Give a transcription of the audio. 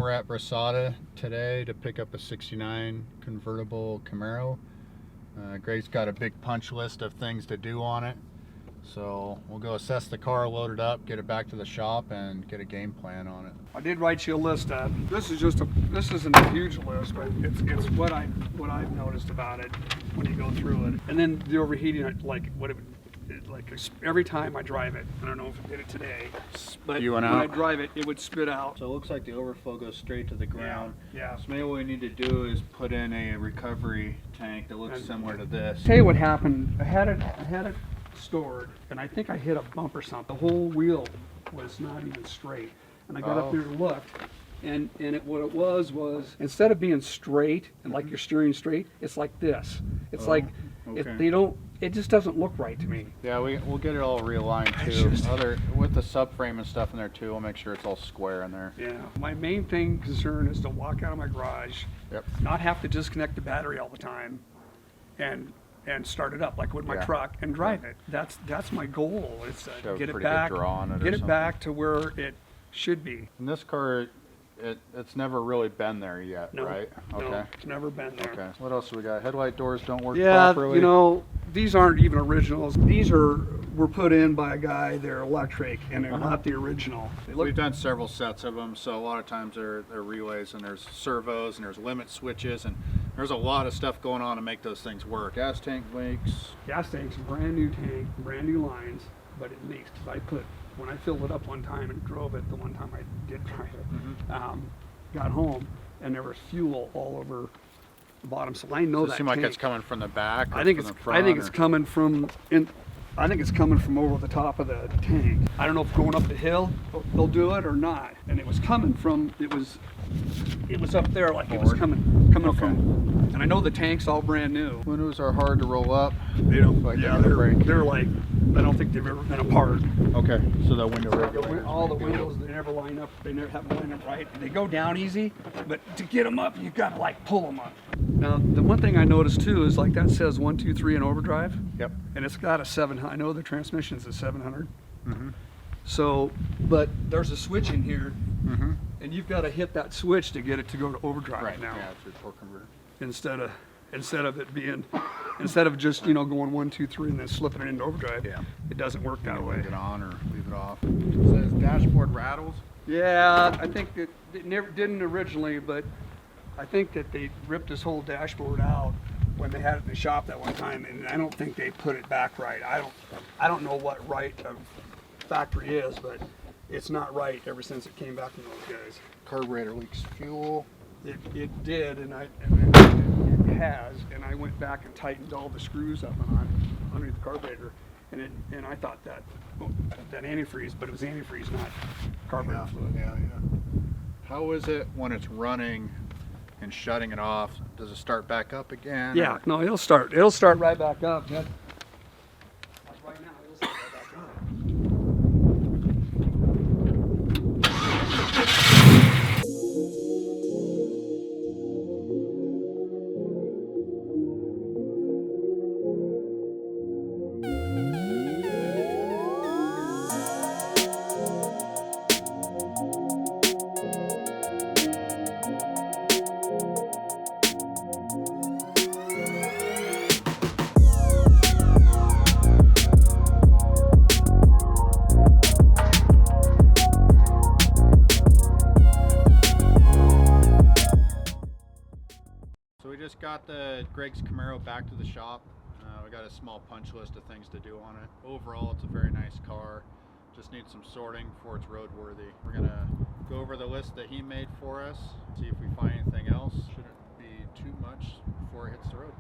we're at Brasada today to pick up a 69 convertible Camaro. Greg's got a big punch list of things to do on it. So we'll go assess the car, load it up, get it back to the shop, and get a game plan on it. I did write you a list up. This isn't a huge list, but it's what I've noticed about it when you go through it. And then the overheating, like every time I drive it, I don't know if I did it today, but when I drive it, it would spit out. So it looks like the overflow goes straight to the ground. Yeah. So maybe what we need to do is put in a recovery tank that looks similar to this. Tell you what happened. I had it stored, and I think I hit a bump or something. The whole wheel was not even straight, and I got up there and looked, and what it was instead of being straight and like you're steering straight, it's like this. It's like it just doesn't look right to me. Yeah, we'll get it all realigned too. With the subframe and stuff in there too, we'll make sure it's all square in there. Yeah, my main concern is to walk out of my garage, not have to disconnect the battery all the time, and start it up like with my truck and drive it. That's my goal. It's to get it back to where it should be. And this car, it's never really been there yet, right? Okay. No, it's never been there. Okay. What else do we got? Headlight doors don't work properly. Yeah, you know, these aren't even originals. These were put in by a guy. They're electric, and they're not the original. We've done several sets of them, so a lot of times they're relays, and there's servos, and there's limit switches, and there's a lot of stuff going on to make those things work. Gas tank leaks. Gas tank's a brand new tank, brand new lines, but it leaks. When I filled it up one time and drove it, the one time I did drive it, got home, and there was fuel all over the bottom. So I know Does it seem like it's coming from the back? Or I think from the front, it's coming from over the top of the tank. I don't know if going up the hill they'll do it or not. And it was coming from it was up there like it was coming from. And I know the tank's all brand new. Windows are hard to roll up. They don't. They're like, I don't think they've ever been apart. Okay, so the window regulators. All the windows, they never line up. They never have them line up right. They go down easy, but to get them up, you got to like pull them up. Now, the one thing I noticed too is like that says 1, 2, 3 in overdrive. Yep. And it's got a 700. I know the transmission's a 700. So, but there's a switch in here, and you've got to hit that switch to get it to go to overdrive now. Yeah, it's a torque converter. Instead of just going 1, 2, 3 and then slipping it into overdrive. Yeah. It doesn't work that way. Leave it on or leave it off. It says dashboard rattles. Yeah, I think that it never didn't originally, but I think that they ripped this whole dashboard out when they had it in the shop that one time, and I don't think they put it back right. I don't know what right of factory is, but it's not right ever since it came back from those guys. Carburetor leaks fuel. It did, and it has, and I went back and tightened all the screws up underneath the carburetor, and I thought that antifreeze, but it was antifreeze, not carburetor fluid. Yeah. How is it when it's running and shutting it off? Does it start back up again? Yeah, no, it'll start right back up. Like right now, it'll start right back up. Just got Greg's Camaro back to the shop. We got a small punch list of things to do on it. Overall, it's a very nice car. Just needs some sorting before it's roadworthy. We're gonna go over the list that he made for us, see if we find anything else. Shouldn't be too much before it hits the road.